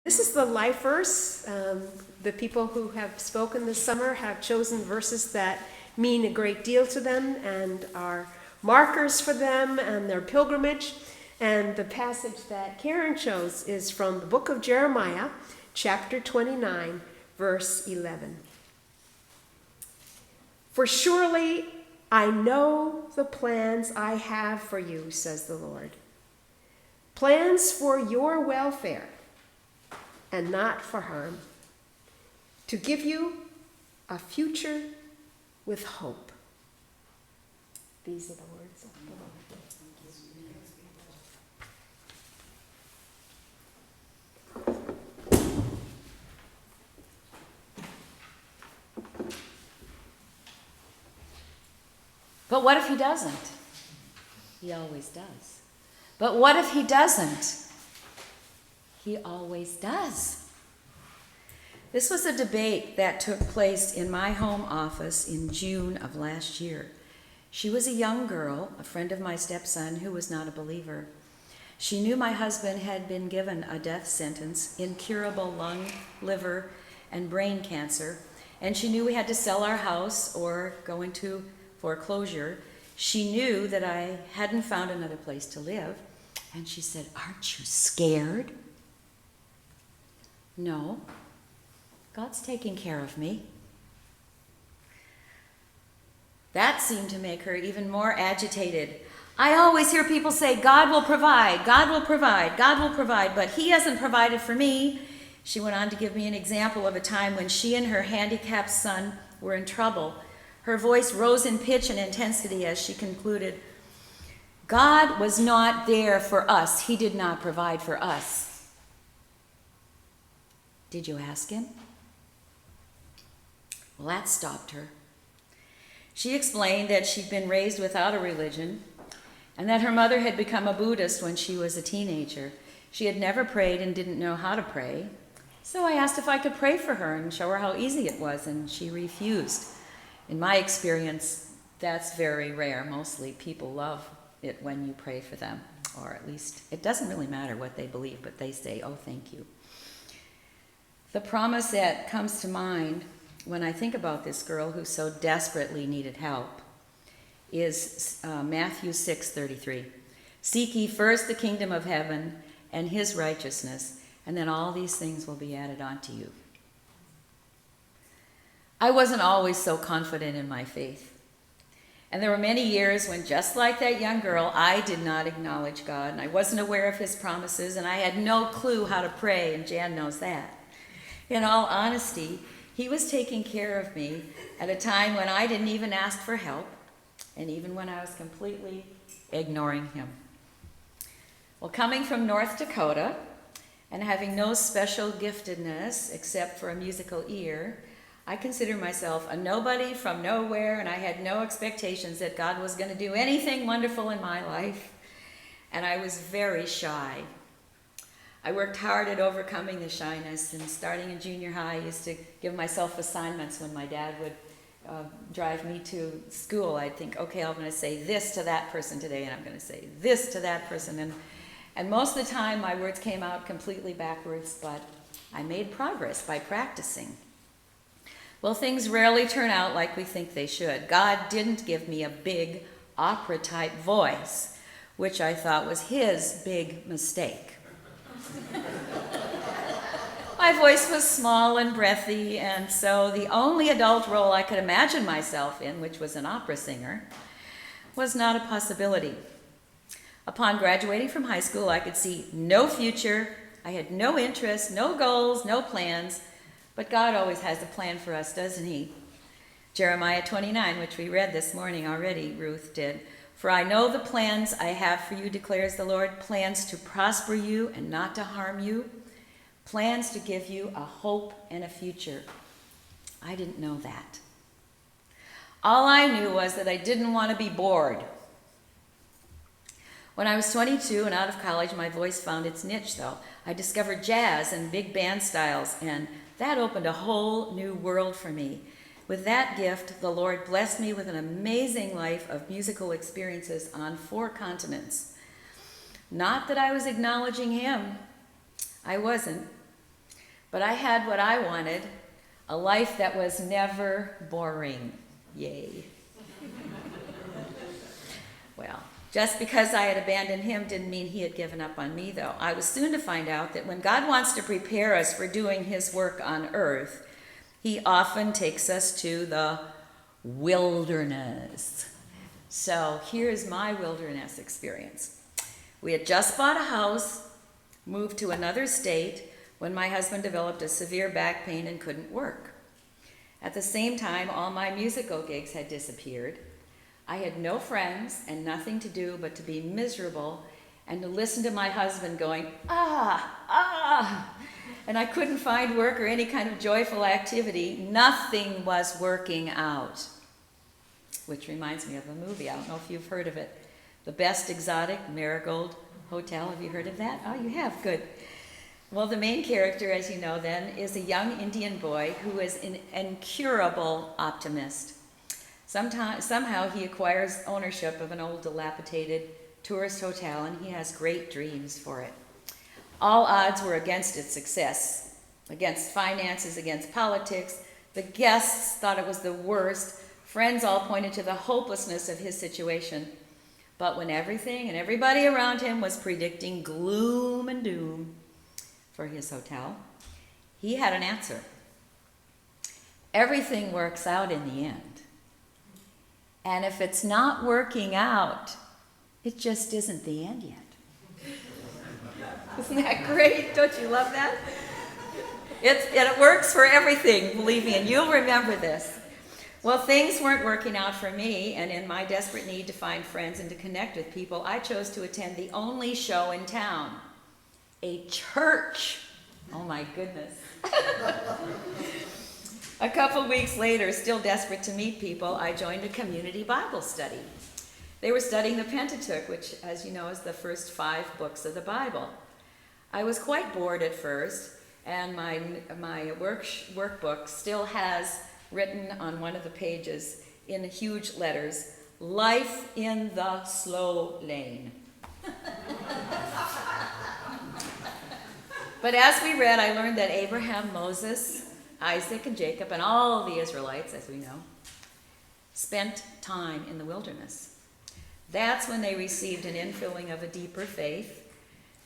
This is the life verse. The people who have spoken this summer have chosen verses that mean a great deal to them and are markers for them and their pilgrimage. And the passage that Karen chose is from the book of Jeremiah, chapter 29, verse 11. For surely I know the plans I have for you, says the Lord. Plans for your welfare and not for harm, to give you a future with hope. These are the words of the Lord. But what if he doesn't? He always does. But what if he doesn't? He always does. This was a debate that took place in my home office in June of last year. She was a young girl, a friend of my stepson, who was not a believer. She knew my husband had been given a death sentence, incurable lung, liver, and brain cancer, and she knew we had to sell our house or go into foreclosure. She knew that I hadn't found another place to live, and she said, "Aren't you scared?" No, God's taking care of me. That seemed to make her even more agitated. I always hear people say, God will provide, God will provide, God will provide, but he hasn't provided for me. She went on to give me an example of a time when she and her handicapped son were in trouble. Her voice rose in pitch and intensity as she concluded, God was not there for us. He did not provide for us. Did you ask him? Well, that stopped her. She explained that she'd been raised without a religion and that her mother had become a Buddhist when she was a teenager. She had never prayed and didn't know how to pray. So I asked if I could pray for her and show her how easy it was, and she refused. In my experience, that's very rare. Mostly people love it when you pray for them, or at least it doesn't really matter what they believe, but they say, oh, thank you. The promise that comes to mind when I think about this girl who so desperately needed help is Matthew 6:33. Seek ye first the kingdom of heaven and his righteousness, and then all these things will be added onto you. I wasn't always so confident in my faith. And there were many years when, just like that young girl, I did not acknowledge God, and I wasn't aware of his promises, and I had no clue how to pray, and Jan knows that. In all honesty, he was taking care of me at a time when I didn't even ask for help, and even when I was completely ignoring him. Well, coming from North Dakota and having no special giftedness except for a musical ear, I consider myself a nobody from nowhere, and I had no expectations that God was going to do anything wonderful in my life, and I was very shy. I worked hard at overcoming the shyness, and starting in junior high, I used to give myself assignments when my dad would drive me to school. I'd think, okay, I'm going to say this to that person today, and I'm going to say this to that person. And most of the time, my words came out completely backwards, but I made progress by practicing. Well, things rarely turn out like we think they should. God didn't give me a big opera-type voice, which I thought was his big mistake. My voice was small and breathy, and so the only adult role I could imagine myself in, which was an opera singer, was not a possibility. Upon graduating from high school, I could see no future. I had no interests, no goals, no plans, but God always has a plan for us, doesn't he? Jeremiah 29, which we read this morning already, Ruth did. For I know the plans I have for you, declares the Lord, plans to prosper you and not to harm you, plans to give you a hope and a future. I didn't know that. All I knew was that I didn't want to be bored. When I was 22 and out of college, my voice found its niche, though. I discovered jazz and big band styles, and that opened a whole new world for me. With that gift, the Lord blessed me with an amazing life of musical experiences on 4 continents. Not that I was acknowledging him. I wasn't. But I had what I wanted, a life that was never boring. Yay. Well, just because I had abandoned him didn't mean he had given up on me, though. I was soon to find out that when God wants to prepare us for doing his work on earth, he often takes us to the wilderness. So here's my wilderness experience. We had just bought a house, moved to another state, when my husband developed a severe back pain and couldn't work. At the same time, all my musical gigs had disappeared. I had no friends and nothing to do but to be miserable and to listen to my husband going, and I couldn't find work or any kind of joyful activity. Nothing was working out. Which reminds me of a movie. I don't know if you've heard of it. The Best Exotic Marigold Hotel. Have you heard of that? Oh, you have. Good. Well, the main character, as you know then, is a young Indian boy who is an incurable optimist. Somehow he acquires ownership of an old dilapidated tourist hotel, and he has great dreams for it. All odds were against its success, against finances, against politics. The guests thought it was the worst. Friends all pointed to the hopelessness of his situation. But when everything and everybody around him was predicting gloom and doom for his hotel, he had an answer. Everything works out in the end. And if it's not working out, it just isn't the end yet. Isn't that great? Don't you love that? It works for everything, believe me, and you'll remember this. Well, things weren't working out for me, and in my desperate need to find friends and to connect with people, I chose to attend the only show in town, a church. Oh my goodness. A couple weeks later, still desperate to meet people, I joined a community Bible study. They were studying the Pentateuch, which, as you know, is the first 5 books of the Bible. I was quite bored at first, and my workbook still has written on one of the pages in huge letters, "Life in the Slow Lane." But as we read, I learned that Abraham, Moses, Isaac, and Jacob, and all the Israelites, as we know, spent time in the wilderness. That's when they received an infilling of a deeper faith.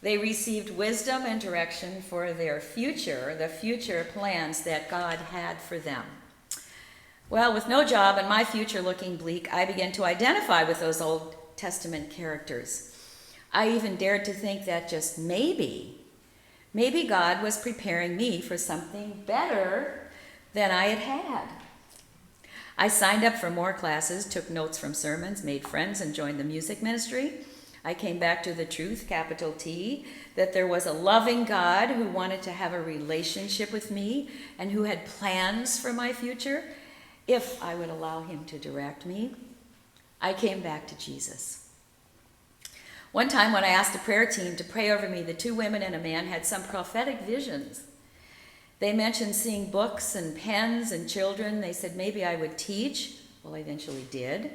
They received wisdom and direction for their future, the future plans that God had for them. Well, with no job and my future looking bleak, I began to identify with those Old Testament characters. I even dared to think that just maybe God was preparing me for something better than I had had. I signed up for more classes, took notes from sermons, made friends, and joined the music ministry. I came back to the truth, capital T, that there was a loving God who wanted to have a relationship with me and who had plans for my future if I would allow him to direct me. I came back to Jesus. One time when I asked the prayer team to pray over me, the 2 women and a man had some prophetic visions. They mentioned seeing books and pens and children. They said maybe I would teach. Well, I eventually did.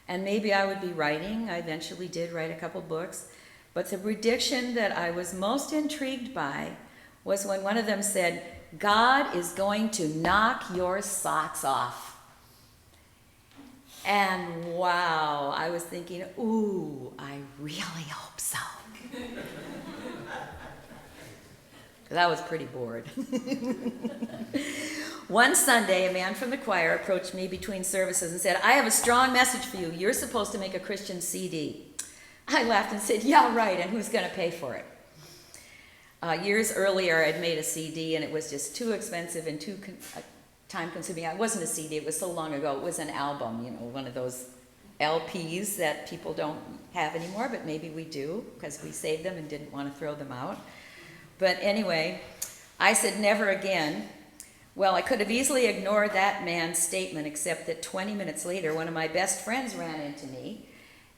And maybe I would be writing. I eventually did write a couple books. But the prediction that I was most intrigued by was when one of them said, "God is going to knock your socks off." And wow, I was thinking, ooh, I really hope so. Because I was pretty bored. One Sunday, a man from the choir approached me between services and said, "I have a strong message for you. You're supposed to make a Christian CD." I laughed and said, "Yeah, right, and who's going to pay for it?" Years earlier, I'd made a CD, and it was just too expensive and too time-consuming. It wasn't a CD. It was so long ago. It was an album, one of those LPs that people don't have anymore, but maybe we do because we saved them and didn't want to throw them out. But anyway, I said never again. Well, I could have easily ignored that man's statement, except that 20 minutes later, one of my best friends ran into me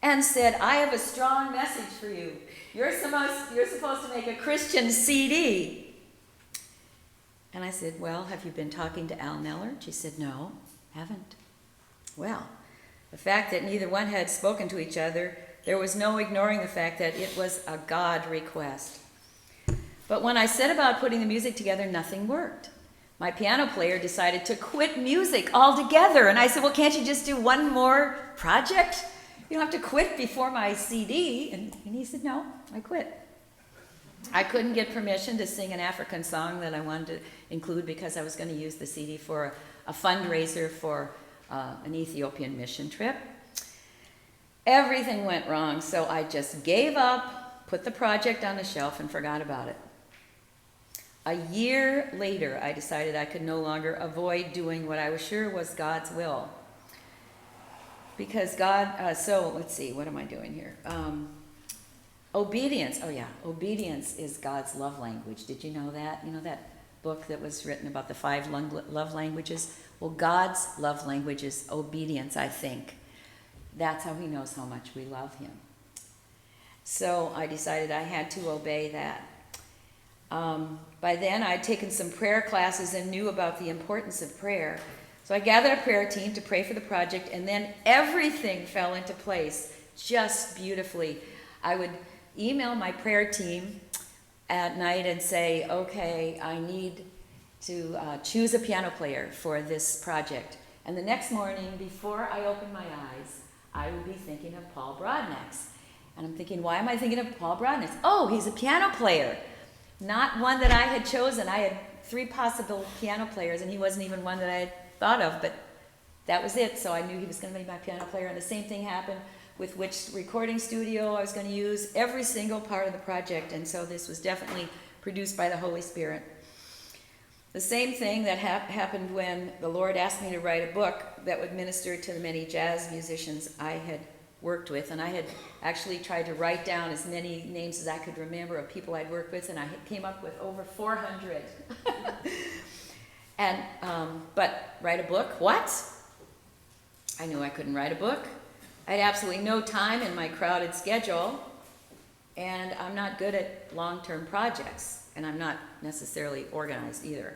and said, "I have a strong message for you. You're supposed to make a Christian CD." And I said, "Well, have you been talking to Al Neller?" She said, "No, haven't." Well, the fact that neither one had spoken to each other, there was no ignoring the fact that it was a God request. But when I set about putting the music together, nothing worked. My piano player decided to quit music altogether. And I said, well, can't you just do one more project? You don't have to quit before my CD. And he said, no, I quit. I couldn't get permission to sing an African song that I wanted to include because I was going to use the CD for a fundraiser for an Ethiopian mission trip. Everything went wrong, so I just gave up, put the project on the shelf, and forgot about it. A year later, I decided I could no longer avoid doing what I was sure was God's will. Because God, so let's see, what am I doing here? Obedience, obedience is God's love language. Did you know that? You know that book that was written about the 5 love languages? Well, God's love language is obedience, I think. That's how he knows how much we love him. So I decided I had to obey that. By then, I'd taken some prayer classes and knew about the importance of prayer. So I gathered a prayer team to pray for the project, and then everything fell into place just beautifully. I would email my prayer team at night and say, okay, I need to choose a piano player for this project. And the next morning, before I opened my eyes, I would be thinking of Paul Brodnax. And I'm thinking, why am I thinking of Paul Brodnax? Oh, he's a piano player. Not one that I had chosen. I had 3 possible piano players, and he wasn't even one that I had thought of, but that was it. So I knew he was going to be my piano player. And the same thing happened with which recording studio I was going to use, every single part of the project. And so this was definitely produced by the Holy Spirit. The same thing that happened when the Lord asked me to write a book that would minister to the many jazz musicians I had worked with. And I had actually tried to write down as many names as I could remember of people I'd worked with, and I came up with over 400. And, but write a book? What? I knew I couldn't write a book. I had absolutely no time in my crowded schedule, and I'm not good at long-term projects, and I'm not necessarily organized either.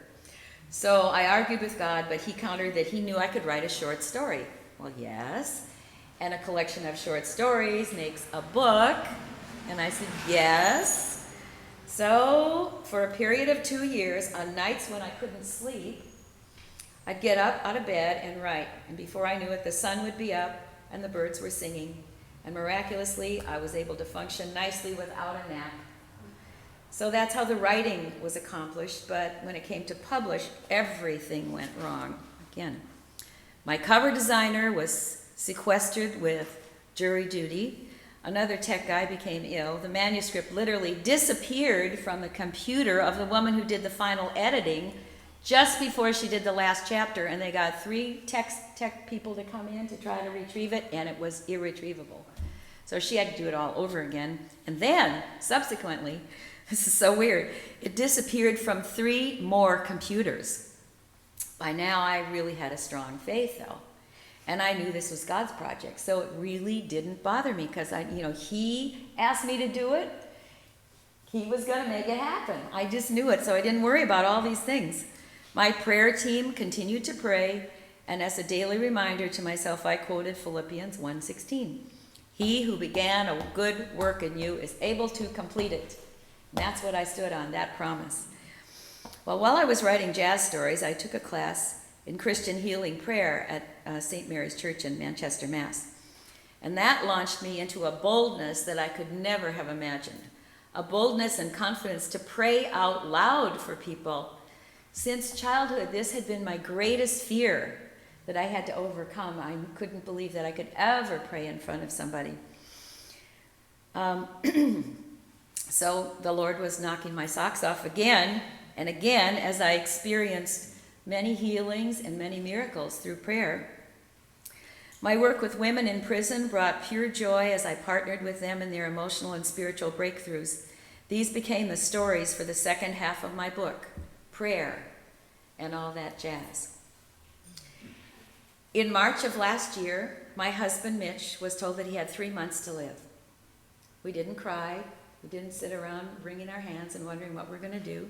So I argued with God, but he countered that he knew I could write a short story. Well, yes, and a collection of short stories makes a book, and I said, yes. So for a period of 2 years, on nights when I couldn't sleep, I'd get up out of bed and write, and before I knew it, the sun would be up, and the birds were singing, and miraculously, I was able to function nicely without a nap. So that's how the writing was accomplished, but when it came to publish, everything went wrong again. My cover designer was sequestered with jury duty. Another tech guy became ill. The manuscript literally disappeared from the computer of the woman who did the final editing just before she did the last chapter, and they got 3 tech people to come in to try to retrieve it, and it was irretrievable. So she had to do it all over again. And then, subsequently, this is so weird, it disappeared from 3 more computers. By now, I really had a strong faith, though. And I knew this was God's project, so it really didn't bother me, because he asked me to do it. He was going to make it happen. I just knew it, so I didn't worry about all these things. My prayer team continued to pray, and as a daily reminder to myself, I quoted Philippians 1:16. He who began a good work in you is able to complete it. And that's what I stood on, that promise. Well, while I was writing jazz stories, I took a class in Christian healing prayer at St. Mary's Church in Manchester, Mass. And that launched me into a boldness that I could never have imagined. A boldness and confidence to pray out loud for people. Since childhood, this had been my greatest fear that I had to overcome. I couldn't believe that I could ever pray in front of somebody. So the Lord was knocking my socks off again and again as I experienced many healings and many miracles through prayer. My work with women in prison brought pure joy as I partnered with them in their emotional and spiritual breakthroughs. These became the stories for the second half of my book, Prayer and all that jazz. In March of last year, my husband Mitch was told that he had 3 months to live. We didn't cry. We didn't sit around wringing our hands and wondering what we're going to do.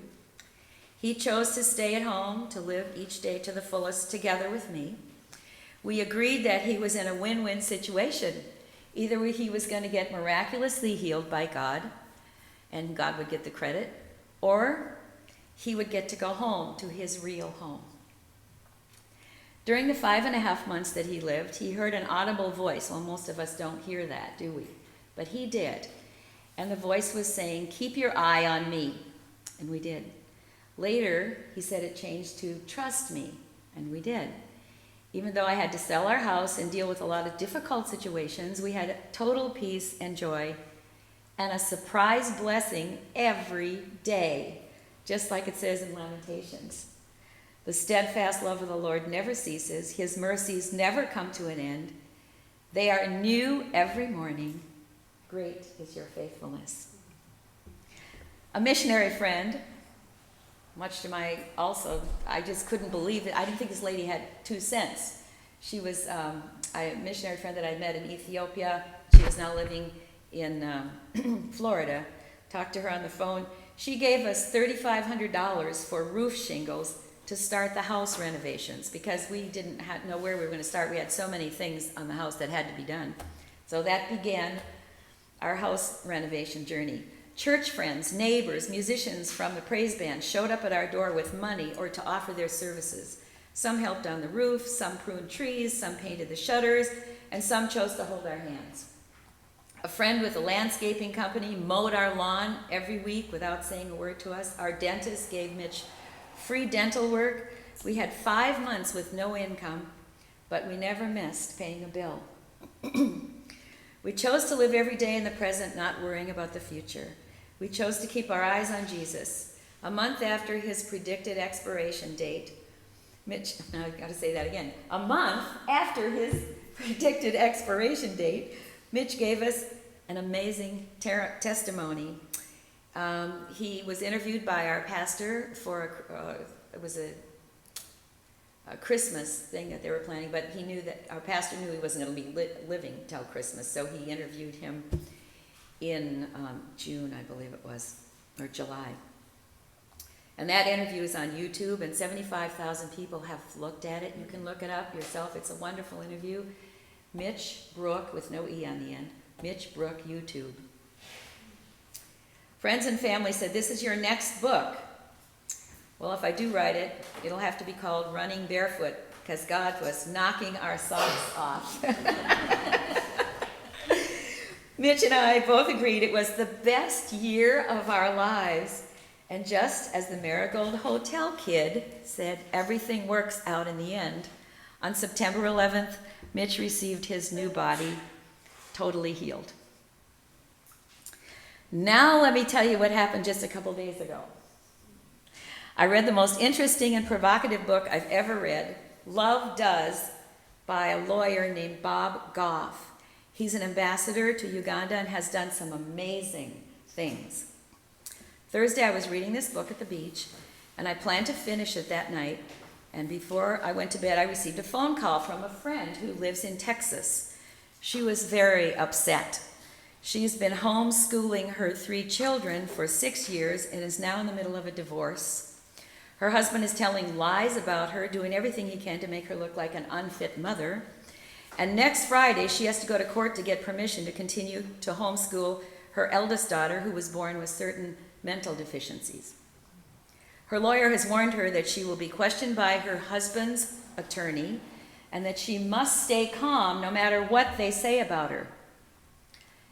He chose to stay at home to live each day to the fullest together with me. We agreed that he was in a win-win situation. Either he was going to get miraculously healed by God, and God would get the credit, or he would get to go home to his real home. During the 5.5 months that he lived, he heard an audible voice. Well, most of us don't hear that, do we? But he did. And the voice was saying, "Keep your eye on me." And we did. Later, he said it changed to "Trust me." And we did. Even though I had to sell our house and deal with a lot of difficult situations, we had total peace and joy and a surprise blessing every day, just like it says in Lamentations. The steadfast love of the Lord never ceases. His mercies never come to an end. They are new every morning. Great is your faithfulness. A missionary friend, much to my also, I just couldn't believe it. I didn't think this lady had 2 cents. She was a missionary friend that I met in Ethiopia. She was now living in Florida. Talked to her on the phone. She gave us $3,500 for roof shingles to start the house renovations because we didn't know where we were going to start. We had so many things on the house that had to be done. So that began our house renovation journey. Church friends, neighbors, musicians from the praise band showed up at our door with money or to offer their services. Some helped on the roof, some pruned trees, some painted the shutters, and some chose to hold our hands. A friend with a landscaping company mowed our lawn every week without saying a word to us. Our dentist gave Mitch free dental work. We had 5 months with no income, but we never missed paying a bill. We chose to live every day in the present, not worrying about the future. We chose to keep our eyes on Jesus. A month after his predicted expiration date, Mitch, now I've got to say that again. A month after his predicted expiration date, Mitch gave us an amazing testimony. He was interviewed by our pastor for it was a Christmas thing that they were planning, but he knew that our pastor knew he wasn't going to be living till Christmas, so he interviewed him in June, I believe it was, or July. And that interview is on YouTube, and 75,000 people have looked at it. You can look it up yourself. It's a wonderful interview. Mitch Brook, with no E on the end. Mitch Brook, YouTube. Friends and family said, "This is your next book." Well, if I do write it, it'll have to be called Running Barefoot, because God was knocking our socks off. Mitch and I both agreed it was the best year of our lives. And just as the Marigold Hotel kid said, everything works out in the end, on September 11th, Mitch received his new body totally healed. Now let me tell you what happened just a couple days ago. I read the most interesting and provocative book I've ever read, Love Does, by a lawyer named Bob Goff. He's an ambassador to Uganda and has done some amazing things. Thursday, I was reading this book at the beach, and I planned to finish it that night. And before I went to bed, I received a phone call from a friend who lives in Texas. She was very upset. She's been homeschooling her 3 children for 6 years and is now in the middle of a divorce. Her husband is telling lies about her, doing everything he can to make her look like an unfit mother. And next Friday, she has to go to court to get permission to continue to homeschool her eldest daughter, who was born with certain mental deficiencies. Her lawyer has warned her that she will be questioned by her husband's attorney and that she must stay calm no matter what they say about her.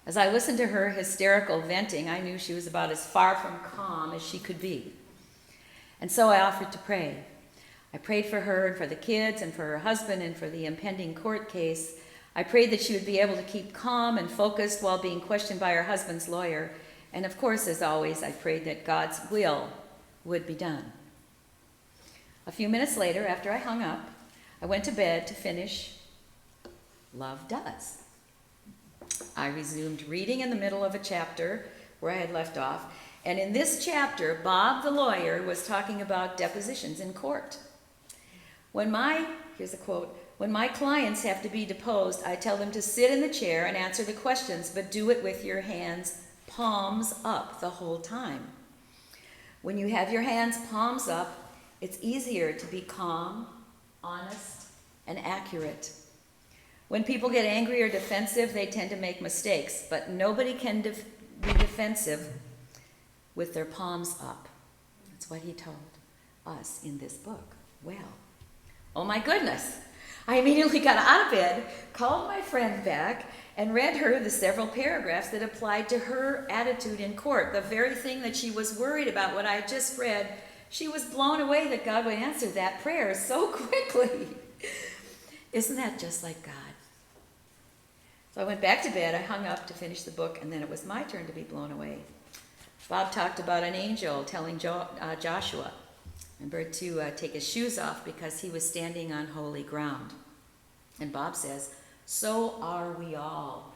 As I listened to her hysterical venting, I knew she was about as far from calm as she could be. And so I offered to pray. I prayed for her and for the kids and for her husband and for the impending court case. I prayed that she would be able to keep calm and focused while being questioned by her husband's lawyer. And of course, as always, I prayed that God's will would be done. A few minutes later, after I hung up, I went to bed to finish Love Does. I resumed reading in the middle of a chapter where I had left off. And in this chapter, Bob the lawyer was talking about depositions in court. Here's a quote, "When my clients have to be deposed, I tell them to sit in the chair and answer the questions, but do it with your hands palms up the whole time. When you have your hands palms up, it's easier to be calm, honest, and accurate. When people get angry or defensive, they tend to make mistakes, but nobody can be defensive with their palms up. what he told us in this book. Well, oh my goodness. I immediately got out of bed, called my friend back, and read her the several paragraphs that applied to her attitude in court. The very thing that she was worried about, what I had just read, she was blown away that God would answer that prayer so quickly. Isn't that just like God? So I went back to bed, I hung up to finish the book, and then it was my turn to be blown away. Bob talked about an angel telling Joshua, remember, to take his shoes off because he was standing on holy ground. And Bob says, so are we all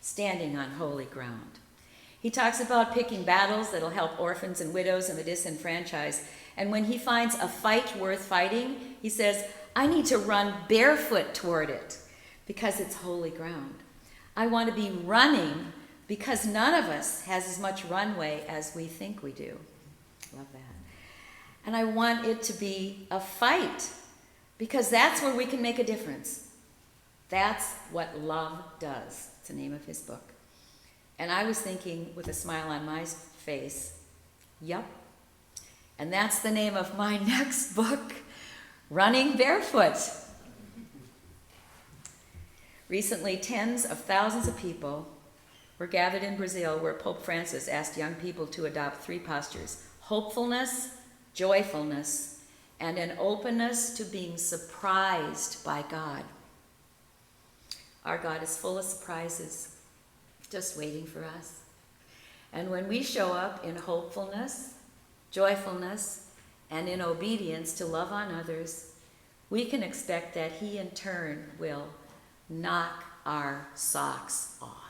standing on holy ground. He talks about picking battles that'll help orphans and widows and the disenfranchised. And when he finds a fight worth fighting, he says, I need to run barefoot toward it because it's holy ground. I want to be running because none of us has as much runway as we think we do. Love that. And I want it to be a fight because that's where we can make a difference. That's what love does. It's the name of his book. And I was thinking with a smile on my face, yup. And that's the name of my next book, Running Barefoot. Recently, tens of thousands of people were gathered in Brazil where Pope Francis asked young people to adopt 3 postures: hopefulness, joyfulness, and an openness to being surprised by God. Our God is full of surprises, just waiting for us. And when we show up in hopefulness, joyfulness, and in obedience to love on others, we can expect that he in turn will knock our socks off.